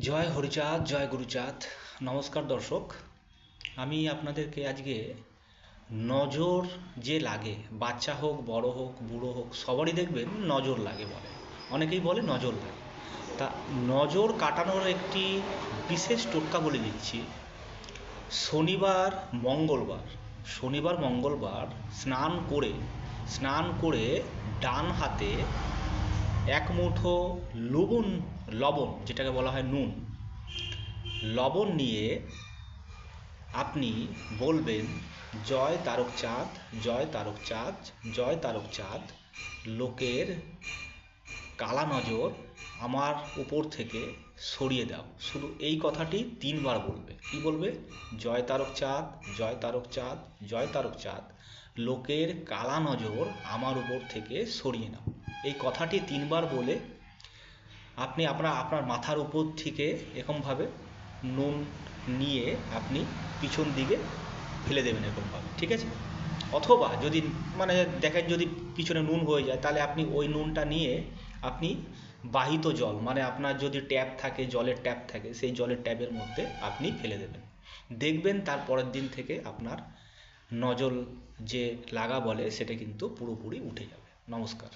জয় হরিচাঁদ, জয় গুরুচাঁদ। নমস্কার দর্শক, আমি আপনাদেরকে আজকে নজর যে লাগে, বাচ্চা হোক, বড় হোক, বুড়ো হোক, সবারই দেখবেন নজর লাগে বলে, অনেকেই বলে নজর লাগে। তা নজর কাটানোর একটি বিশেষ টোটকা বলে দিচ্ছি। শনিবার মঙ্গলবার শনিবার মঙ্গলবার স্নান করে ডান হাতে এক মুঠো লবণ যেটাকে বলা হয় নুন, লবণ নিয়ে আপনি বলবেন, জয় তারক চাঁদ, জয় তারক চাঁদ, জয় তারক চাঁদ, লোকের কালা নজর আমার উপর থেকে সরিয়ে দাও। শুধু এই কথাটি 3বার বলবে। কি বলবে? জয় তারক চাঁদ, জয় তারক চাঁদ, জয় তারক চাঁদ, লোকের কালা নজর আমার উপর থেকে সরিয়ে নাও। এই কথাটি 3বার বলে আপনি আপনার মাথার উপর থেকে এরকমভাবে নুন নিয়ে আপনি পিছন দিকে ফেলে দেবেন এরকমভাবে, ঠিক আছে? অথবা যদি দেখেন যদি পিছনে নুন হয়ে যায়, তাহলে আপনি ওই নুনটা নিয়ে আপনি বাহিত জল, আপনার যদি ট্যাপ থাকে, জলের ট্যাপ থাকে, সেই জলের ট্যাপের মধ্যে আপনি ফেলে দেবেন। দেখবেন তার পরের দিন থেকে আপনার নজর যে লাগা বলে সেটা কিন্তু পুরোপুরি উঠে যাবে। নমস্কার।